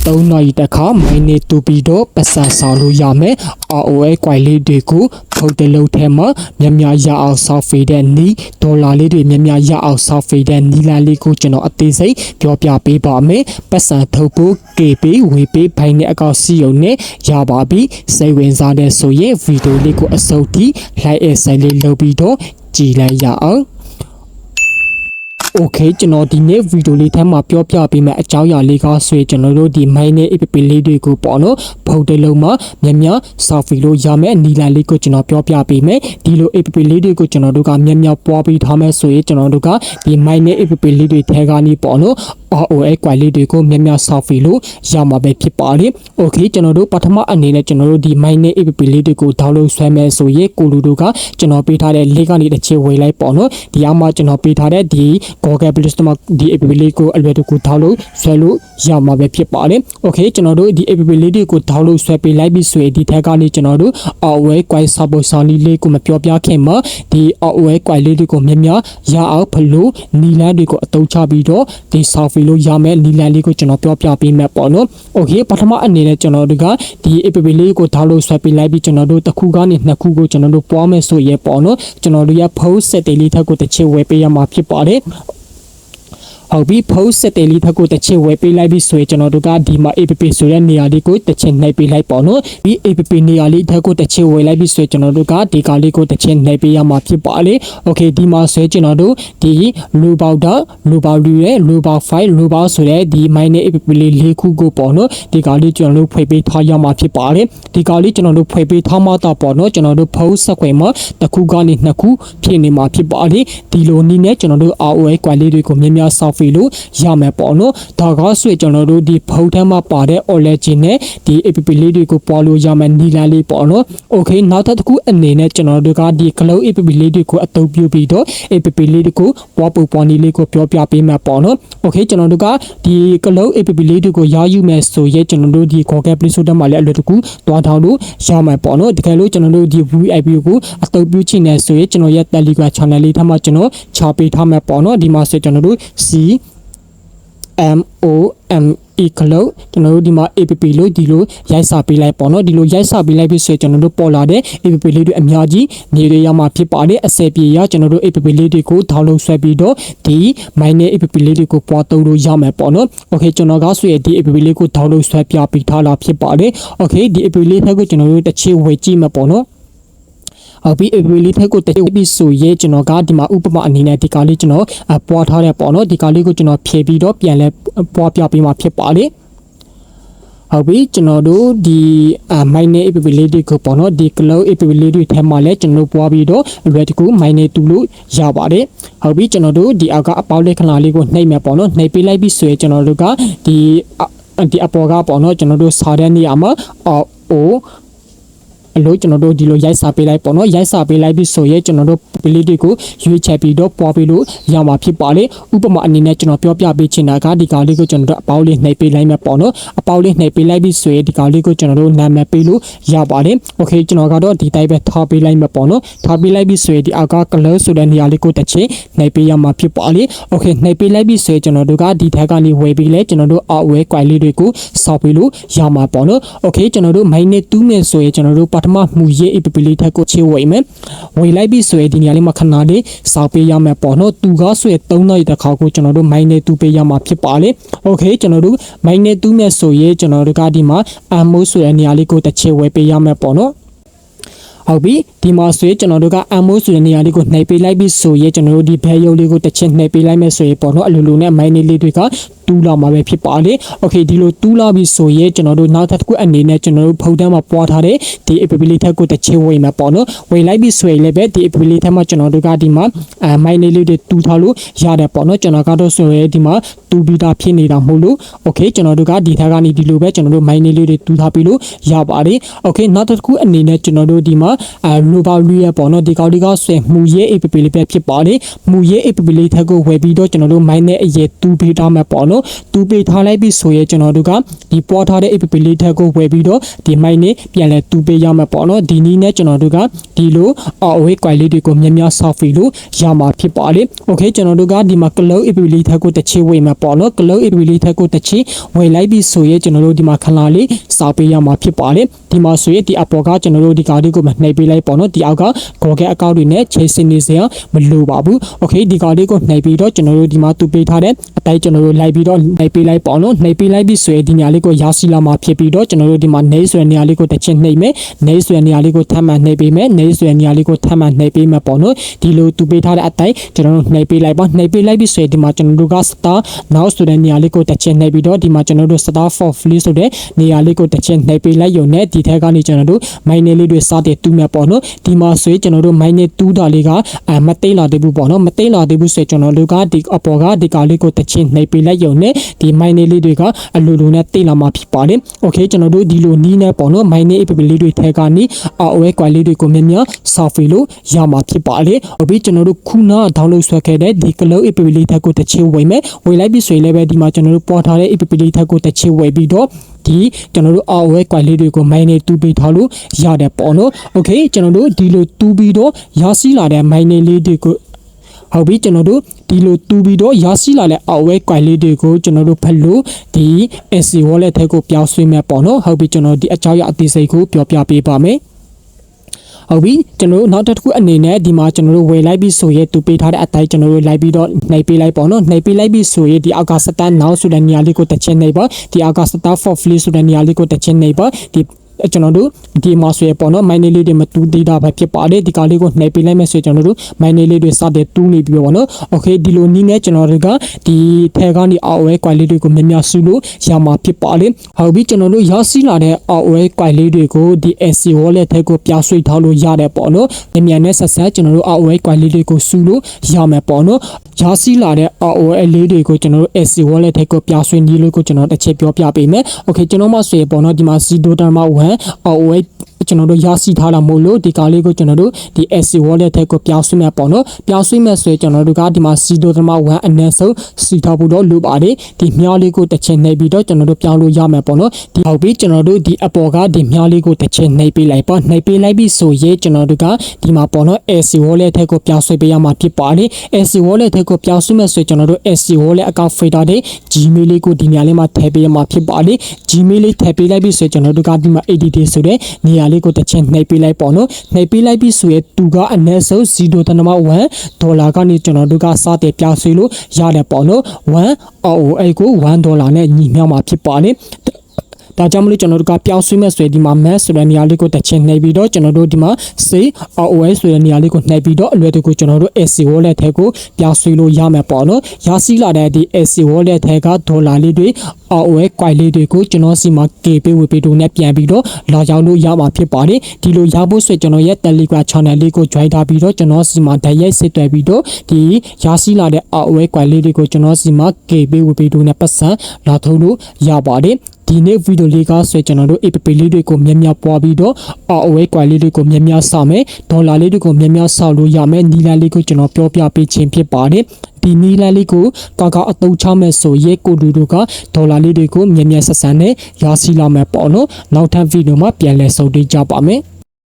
3နာရီတခါမိုင်းနေတူပြီးတော့ပတ်စံဆောင်လို့ရမယ် ROA ကွိုင်လေးတွေကိုဖုတ်တလုံးထဲမှာမြရအောင်ဆောက်ဖေးတဲ့နီးဒေါ်လာလေးတွေမြရအောင်ဆောက်ဖေးတဲ့နီလာလေးကိုကျွန်တော်အသေးစိတ်ပြောပြပေးပါမယ်ပတ်စံထုတ်ဖို့ KB ဝေပေးဖိုင်နဲ့အကောက်စီယုံနဲ့ရပါပြီစိတ်ဝင်စားတဲ့ဆိုရင်ဗီဒီယိုလေးကိုအစုပ်ထိ like အဆိုင်လေးလုပ်ပြီးတော့ကြည့်လိုက်ရအောင်โอเคကျွန်တော်ဒီနေ့ဗီဒီယိုလေးထဲမှာပြောပြပေးမယ့်အကြောင်းအရာလေးကဆိုရင်ကျွန်တော်တို့ဒီ mining app လေးတွေကိုပေါ့နော်ဖုတ်တဲ့လုံးမှာမြဆော့ဖီလို့ရမယ်နီလာလေးကိုကျွန်တော်ပြောပြပေးမယ်ဒီလို app လေးတွေကိုကျွန်တော်တို့ကမြပွားပြီးထားမယ်ဆိုရင်ကျွန်တော်တို့ကဒီ mining app လေးတွေထဲကနေပေါ့နော်ROA ကွိုင်လေးတွေကိုမြဆော့ဖီလို့ရမှာပဲဖြစ်ပါတယ်โอเคကျွန်တော်တို့ပထမအနေနဲ့ကျွန်တော်တို့ဒီ mining app လေးတွေကို download ဆွဲမယ်ဆိုရင်ကိုလူတို့ကကျွန်တော်ပေးထားတဲ့ link ကနေတစ်ချက်ဝေလိုက်ပေါ့နော်ဒီအမှကျွန်တော်ပေးထားတဲ့ဒီ Google Play Store မှာဒီ app လေးကိုအလွယ်တကူ download ဆွဲလို့ရမှာပဲဖြစ်ပါတယ်โอเคကျွန်တော်တို့ဒီ app လေးတွေကို download ဆွဲပေးလိုက်ပြီဆိုရင်ဒီထက်ကနေကျွန်တော်တို့ ROA ကွိုင် support ဆောင်လေးကိုမပြောပြခင်မှာဒီ ROA ကွိုင်လေးတွေကိုမြရအောင်ဖလို့နီလန်းတွေကိုအသုံးချပြီးတော့ဒီ softလို့ရမယ်နီလန်လေးကိုကျွန်တော်ပြောပြပေးမယ်ပေါ့နော်โอเคပထမအနေနဲ့ကျွန်တော်တို့ကဒီ app လေးကိုဒေါက်လို့ဆွဲပေးလိုက်ပြီးကျွန်တော်တို့တစ်ခုကနေနှစ်ခုကိုကျွန်တော်တို့ပွားမယ်ဆိုရဲပေါ့နော်ကျွန်တော်တို့ရဲ့ post set လေးထက်ကိုတစ်ချက်ဝယ်ပေးရမှာဖြစ်ပါတယ်ဟုတ်ပြီ post set လေးထက်ကိုတစ်ချက်ဝယ်ပေးလိုက်ပြီးဆိုရင်ကျွန်တော်တို့ကဒီမှာ app ဆိုတဲ့နေရာလေးကိုတစ်ချက်နှိပ်ပေးလိုက်ပေါ့နော်ဒီ app နေရာလေးထက်ကိုတစ်ချက်ဝယ်လိုက်ပြီးဆိုရင်ကျွန်တော်တို့ကဒီကားလေးကိုတစ်ချက်နှိပ်ပေးရမှာဖြစ်ပါလေ okay ဒီမှာဆိုရင်ကျွန်တော်တို့ဒီလူပေါက်ရဲ့လူပေါက် file လူပေါက်ဆိုတဲ့ဒီ mining app လေးခုကိုပေါ့နော်ဒီကားလေးကျွန်တော်တို့ဖွင့်ပေးထားရမှာဖြစ်ပါလေဒီကားလေးကျွန်တော်တို့ဖွင့်ပေးထားမှတော့ပေါ့နော်ကျွန်တော်တို့ post ဆက်ခွင့်မှာတစ်ခုကနေနှစ်ခုဖြစ်နေမှာဖြစ်ပါလေဒီလိုနည်းနဲ့ကျွန်တော်တို့ ROA ကွိုင်လေးတွေကိုမြဆောက်ဖီလို့ရမယ်ပေါ့နော်ဒါကဆိုကျွန်တော်တို့ဒီဖုန်းထဲမှာပါတဲ့ origin နဲ့ဒီ app လေးတွေကိုပေါ်လို့ရမယ်နီလာလေးပေါ့နော် okay နောက်တစ်ခုအနေနဲ့ကျွန်တော်တို့ကဒီ cloud app လေးတွေကိုအသုံးပြုပြီးတော့ app လေးတွေကိုပေါ်နီလေးကိုပြောပြပေးမှာပေါ့နော် okay ကျွန်တော်တို့ကဒီ cloud app လေးတွေကိုရယူမယ်ဆိုရင်ကျွန်တော်တို့ဒီ Google Play Store မှာလည်းအလွယ်တကူတွားထောင်လို့ရမှာပေါ့နော်တကယ်လို့ကျွန်တော်တို့ဒီ VIP ကိုအသုံးပြုချင်နေဆိုရင်ကျွန်တော်ရဲ့ Telegram channel လေးထဲမှာကျွန်တော်ချပေးထားမှာပေါ့နော်ဒီမှာဆိုကျွန်တော်တို့ CMOME ကလို့ကျွန်တော်တို့ဒီမှာ app လို့ဒီလိုရိုက်စာပေးလိုက်ပေါ့နော်ဒီလိုရိုက်စာပေးလိုက်ပြီးဆိုရင်ကျွန်တော်တို့ပေါ်လာတဲ့ app လေးတွေအများကြီးနေရမှာဖြစ်ပါတယ်အစပြေရကျွန်တော်တို့ app လေးတွေကို download ဆွဲပြီးတော့ဒီ mining app လေးတွေကိုပွားသုံးလို့ရမယ်ပေါ့နော် okay ကျွန်တော်ကဆိုရင်ဒီ app လေးကို download ဆွဲပြပေးထားလာဖြစ်ပါတယ် okay ဒီ app လေးထက်ကိုကျွန်တော်တို့တစ်ချက်ဝေကြည့်မှာပေါ့နော်ဟုတ်ပြီ app လေးထက်ကိုတက်ပြီးဆိုရဲကျွန်တော်ကဒီမှာဥပမာအနေနဲ့ဒီကားလေးကျွန်တော်ပွားထားတဲ့ပေါ့နော်ဒီကားလေးကိုကျွန်တော်ဖြည့်ပြီးတော့ပြန်လဲပွားပြပေးမှာဖြစ်ပါလေဟုတ်ပြီကျွန်တော်တို့ဒီ mining app လေးတွေကိုပေါ့နော်ဒီ cloud app လေးတွေထဲမှာလဲကျွန်တော်ပွားပြီးတော့လွယ်တကူ mining တူလို့ရပါတယ်ဟုတ်ပြီကျွန်တော်တို့ဒီအောက်ကအပေါက်လေးခဏလေးကိုနှိပ်မယ်ပေါ့နော်နှိပ်ပေးလိုက်ပြီးဆိုရင်ကျွန်တော်တို့ကဒီအပေါ်ကပေါ့နော်ကျွန်တော်တို့စာတဲ့နေရာမှာအလို့ကျွန်တော်တို့ဒီလိုရိုက်စာပေးလိုက်ပေါ့နော်ရိုက်စာပေးလိုက်ပြီးဆိုရဲကျွန်တော်တို့ပလီတွေကိုရွေးချက်ပြီးတော့ပွားပေးလို့ရမှာဖြစ်ပါလေဥပမာအနေနဲ့ကျွန်တော်ပြောပြပေးချင်တာကဒီကောင်လေးကိုကျွန်တော်တို့အပေါက်လေးနှိပ်ပေးလိုက်မယ်ပေါ့နော်အပေါက်လေးနှိပ်ပေးလိုက်ပြီးဆိုရဲဒီကောင်လေးကိုကျွန်တော်တို့နာမည်ပေးလို့ရပါတယ်โอเคကျွန်တော်ကတော့ဒီတိုင်းပဲထားပေးလိုက်မယ်ပေါ့နော်ထားပေးလိုက်ပြီးဆိုရဲဒီအောက်က color ဆိုတဲ့နေရာလေးကိုတစ်ချက်နှိပ်ပေးရမှာဖြစ်ပါလေโอเคနှိပ်ပေးလိုက်ပြီးဆိုရဲကျွန်တော်တို့ကဒီထက်ကနေဝယ်ပြီးလဲကျွန်တော်တို့အောက်ဝဲကွိုင်လေးတွေကိုစောက်ပေးလို့ရမှာပေါ့နော်โอเคကျွန်တော်တို့ minus 2နဲ့ဆိုရဲကျွန်တော်တို့ပထမမူရေး app လေးထက်ကိုချေဝေမယ်ဝေလိုက်ပြီးဆိုရင်ဒီနေရာလေးမှာခဏလေးစောက်ပေးရမယ်ပေါ့နော်သူကဆိုရင်3နာရီတစ်ခါကိုကျွန်တော်တို့ minus 2ပေးရမှာဖြစ်ပါလေโอเคကျွန်တော်တို့ minus 2နဲ့ဆိုရင်ကျွန်တော်တို့ကဒီမှာ ammo ဆိုတဲ့နေရာလေးကိုတစ်ချက်ဝယ်ပေးရမယ်ပေါ့နော်ဟုတ်ပြီဒီမှာဆိုရင်ကျွန်တော်တို့က ammo ဆိုတဲ့နေရာလေးကိုနှိပ်ပေးလိုက်ပြီးဆိုရင်ကျွန်တော်တို့ဒီဘဲရုပ်လေးကိုတစ်ချက်နှိပ်ပေးလိုက်မယ်ဆိုရင်ပေါ့နော်အလိုလိုနဲ့ mining လေးတွေကတူးလာမှာပဲဖြစ်ပါလေโอเคဒီလိုတူးလာပြီဆိုရင်ကျွန်တော်တို့နောက်တစ်ခုအနေနဲ့ကျွန်တော်တို့ဖုန်းထဲမှာပွားထားတဲ့ဒီ app လေးထက်ကိုတစ်ချက်ဝေမှာပေါ့နော်ဝေလိုက်ပြီဆိုရင်လည်းပဲဒီ app လေးထက်မှာကျွန်တော်တို့ကဒီမှာmining လေးတွေတူးထားလို့ရတယ်ပေါ့နော်ကျွန်တော်ကတော့ဆိုရင်ဒီမှာတူးပြီးသားဖြစ်နေတာမဟုတ်လို့โอเคကျွန်တော်တို့ကဒီထက်ကနေဒီလိုပဲကျွန်တော်တို့ mining လေးတွေတူးထားပြီးလို့ရပါတယ်โอเคနောက်တစ်ခုအနေနဲ့ကျွန်တော်တို့ဒီမှာလိုပါလူရပေါ့နော်ဒီကောက်ဒီကောက်ဆွဲမှုရေး app လေးပဲဖြစ်ပါတယ်မှုရေး app လေးထက်ကိုဝယ်ပြီးတော့ကျွန်တော်တို့ mining အရေးတူးပေးထားမှာပေါ့နော် နော်တူပေးထားလိုက်ပြီဆိုရင်ကျွန်တော်တို့ကဒီပေါ်ထားတဲ့ app လေးထက်ကိုဝယ်ပြီးတော့ဒီမိုင်းနဲ့ပြန်လဲတူပေးရမှာပေါ့နော်ဒီနည်းနဲ့ကျွန်တော်တို့ကဒီလို AOA coin လေးတွေကိုများများဆောက်ဖီလို့ရမှာဖြစ်ပါလေ okay ကျွန်တော်တို့ကဒီမှာ cloud app လေးထက်ကိုတစ်ချီဝယ်မှာပေါ့နော် cloud app လေးထက်ကိုတစ်ချီဝယ်လိုက်ပြီဆိုရင်ကျွန်တော်တို့ဒီမှာခလာလေးဆောက်ပေးရမှာဖြစ်ပါလေဒီမှာဆိုရင်ဒီအပေါ်ကကျွန်တော်တို့ဒီကားလေးကိုမနှိပ်ပေးလိုက်ပေါ့နော်ဒီအောက်က Google account တွေနဲ့ချိန်ဆနေစရာမလိုပါဘူး okay ဒီကားလေးကိုနှိပ်ပြီးတော့ကျွန်တော်တို့ဒီမှာတူပေးထားတဲ့အတိုင်းကျွန်တော်တို့လိုက်ပြီးတော့နှိပ်ပေးလိုက်ပေါ့နော်နှိပ်ပေးလိုက်ပြီဆိုရင်ဒီနေရာလေးကိုရရှိလာမှာဖြစ်ပြီးတော့ကျွန်တော်တို့ဒီမှာနေဆွဲနေရာလေးကိုတစ်ချက်နှိပ်မယ်နေဆွဲနေရာလေးကိုထပ်မံနှိပ်ပေးမယ်နေဆွဲနေရာလေးကိုထပ်မံနှိပ်ပေးမယ်ပေါ့နော်ဒီလိုတူပေးထားတဲ့အတိုင်းကျွန်တော်တို့နှိပ်ပေးလိုက်ပါနှိပ်ပေးလိုက်ပြီဆိုရင်ဒီမှာကျွန်တော်တို့က star now ဆိုတဲ့နေရာလေးကိုတစ်ချက်နှိပ်ပြီးတော့ဒီမှာကျွန်တော်တို့ star for free ဆိုတဲ့နေရာလေးကိုတစ်ချက်နှိပ်ပေးလိုက်ရုံနဲ့ဒီထက်ကနေကျွန်တော်တို့ mine လေးတွေစတဲ့တူးမယ်ပေါ့နော်ဒီမှာဆိုရင်ကျွန်တော်တို့ mine တူးတာလေးကမသိလာသေးဘူးပေါ့နော်မသိလာသေးဘူးဆိုရင်ကျွန်တော်တို့ကဒီအပေါ်ကဒီကားလေးကိုတစ်ချက်နှိပ်ပေးလိုက်ရုံနဲ့ဒီ mine လေးတွေကအလိုလိုနဲ့သိလာမှာဖြစ်ပါတယ် okay ကျွန်တော်တို့ဒီလိုနီးနဲ့ပေါ့နော် mine app လေးတွေထဲကနေ AOA coin လေးတွေကိုမြင်မြဆောက်ဖီလို့ရမှာဖြစ်ပါလေဟုတ်ပြီကျွန်တော်တို့ခုန download ဆွဲခဲ့တဲ့ဒီ cloud app လေးထက်ကိုတစ်ချက်ဝယ်မယ်ဝယ်လိုက်ပြီဆိုရင်လည်းပဲဒီမှာကျွန်တော်တို့ပေါ်ထားတဲ့ app လေးထက်ကိုတစ်ချက်ဝယ်ပြီးတော့ဒီကျွန်တော်တို့ AOA coin လေးတွေကို mine နဲ့တူးပေးထားလို့ရတယ်ပေါ့နော် okay ကျွန်တော်တို့ဒီလိုတူးပြီးတော့ရရှိလာတဲ့ mine လေးတွေကိုဟုတ်ပြီကျွန်တော်တို့ဒီလိုတူပြီးတော့ရရှိလာတဲ့ AOA coin လေးတွေကိုကျွန်တော်တို့ဖတ်လို့ဒီ SC wallet ထဲကိုပြောင်းဆွဲမယ်ပေါ့နော်ဟုတ်ပြီကျွန်တော်ဒီအကြောင်းအရာအသေးစိတ်ကိုပြောပြပေးပါမယ်ဟုတ်ပြီကျွန်တော်တို့နောက်တစ်ခုအနေနဲ့ဒီမှာကျွန်တော်တို့ဝယ်လိုက်ပြီးဆိုရင်တူပေးထားတဲ့အတိုင်းကျွန်တော်တို့လိုက်ပြီးတော့နှိပ်ပေးလိုက်ပေါ့နော်နှိပ်ပေးလိုက်ပြီးဆိုရင်ဒီအောက်က star now ဆိုတဲ့နေရာလေးကိုတစ်ချက်နှိပ်ပါဒီအောက်က star for free ဆိုတဲ့နေရာလေးကိုတစ်ချက်နှိပ်ပါဒီကျွန်တော်တို့ဒီမှာဆိုရပေါ့နော် mine လေးတွေမတူသေးတာပဲဖြစ်ပါတယ်ဒီကားလေးကိုနှိပ်ပေးလိုက်မယ်ဆိုရင်ကျွန်တော်တို့ mine လေးတွေစတဲ့တူးနေပြီပေါ့နော် okay ဒီလိုနည်းနဲ့ကျွန်တော်တို့ကဒီထဲကနေ AOA coin လေးတွေကိုမြင်မြစုလို့ရမှာဖြစ်ပါတယ်ဟုတ်ပြီကျွန်တော်တို့ရရှိလာတဲ့ AOA coin လေးတွေကိုဒီ SC wallet ထဲကိုပြောင်းရွှေ့ထားလို့ရတယ်ပေါ့နော်အမြန်နဲ့ဆက်ဆက်ကျွန်တော်တို့ AOA coin လေးတွေကိုစုလို့ရမယ်ပေါ့နော်ရရှိလာတဲ့ AOA လေးတွေကိုကျွန်တော်တို့ SC wallet ထဲကိုပြောင်းရွှေ့နည်းလို့ကိုကျွန်တော်တစ်ချက်ပြောပြပေးမယ် okay ကျွန်တော်မှဆိုရပေါ့နော်ဒီမှာ 0.1 AOA ကျွန်တော်တို့ရရှိထားတာမို့လို့ဒီကားလေးကိုကျွန်တော်တို့ဒီ SC wallet ထဲကိုပြောင်းဆွဲမယ်ပေါ့နော်ပြောင်းဆွဲမယ်ဆိုရင်ကျွန်တော်တို့ကဒီမှာ 0.1 အနည်းဆုံးစီထားဖို့တော့လိုပါတယ်ဒီမြားလေးကိုတစ်ချက်နှိပ်ပြီးတော့ကျွန်တော်တို့ပြောင်းလို့ရမယ်ပေါ့နော်ဒီဟုတ်ပြီကျွန်တော်တို့ဒီအပေါ်ကဒီမြားလေးကိုတစ်ချက်နှိပ်ပေးလိုက်ပေါ့နှိပ်ပေးလိုက်ပြီးဆိုရင်ကျွန်တော်တို့ကဒီမှာပေါ့နော် SC wallet ထဲကိုပြောင်းဆွဲပေးရမှာဖြစ်ပါတယ် SC wallet ထဲကိုပြောင်းဆွဲမယ်ဆိုရင်ကျွန်တော်တို့ SC wallet account filter တဲ့ Gmail လေးကိုဒီနေရာလေးမှာထည့်ပေးရမှာဖြစ်ပါတယ် Gmail လေးထည့်ပေးလိုက်ပြီးဆိုရင်ကျွန်တော်တို့ကဒီမှာ edit ဆိုတဲ့နေရာလေးကိုတစ်ချက်နှိပ်ပေးလိုက်ပေါ့နော်နှိပ်ပေးလိုက်ပြီးဆိုရင်သူကအနည်းဆုံး $0.1 ဒေါ်လာကနေကျွန်တော်တို့ကစတဲ့ပြောင်းဆွဲလို့ရတယ်ပေါ့နော်1 AOA ကို$1နဲ့ညီမျှမှာဖြစ်ပါတယ်ဒါကြောင့်မလို့ကျွန်တော်တို့ကပြောင်းဆွဲမဲ့ဆိုရင်ဒီမှာ mass ဆိုတဲ့နေရာလေးကိုတစ်ချက်နှိပ်ပြီးတော့ကျွန်တော်တို့ဒီမှာ save AOA ဆိုတဲ့နေရာလေးကိုနှိပ်ပြီးတော့အလွယ်တကူကျွန်တော်တို့ SC wallet ထဲကိုပြောင်းဆွဲလို့ရမယ်ပေါ့နော်ရရှိလာတဲ့ဒီ SC wallet ထဲကဒေါ်လာလေးတွေ AOA coin လေးတွေကိုကျွန်တော်စီမှာ KB ဝေပေးတို့နဲ့ပြန်ပြီးတော့လာရောက်လို့ရမှာဖြစ်ပါတယ်ဒီလိုရဖို့ဆိုကျွန်တော်ရဲ့ Telegram channel လေးကို join ထားပြီးတော့ကျွန်တော်စီမှာဓာတ်ရိုက်စစ်တွေ့ပြီးတော့ဒီရရှိလာတဲ့ AOA coin လေးတွေကိုကျွန်တော်စီမှာ KB ဝေပေးတို့နဲ့ပတ်စံလာထုတ်လို့ရပါတယ်ဒီနေ့ဗီဒီယိုလေးကဆိုကျွန်တော်တို့ app လေးတွေကိုမြင်မြပွားပြီးတော့ AOA coin လေးတွေကိုမြင်မြဆောက်မယ်ဒေါ်လာလေးတွေကိုမြင်မြဆောက်လို့ရမယ်နီလာလေးကိုကျွန်တော်ပြောပြပေးခြင်းဖြစ်ပါတယ်ဒီနီလာလေးကိုကောက်အသုံးချမယ်ဆိုရဲကိုလူတို့ကဒေါ်လာလေးတွေကိုမြင်မြဆက်ဆံနဲ့ရရှိလာမယ်ပေါ့နော်နောက်ထပ်ဗီဒီယိုမှာပြန်လည်ဆုံတွေ့ကြပါမယ်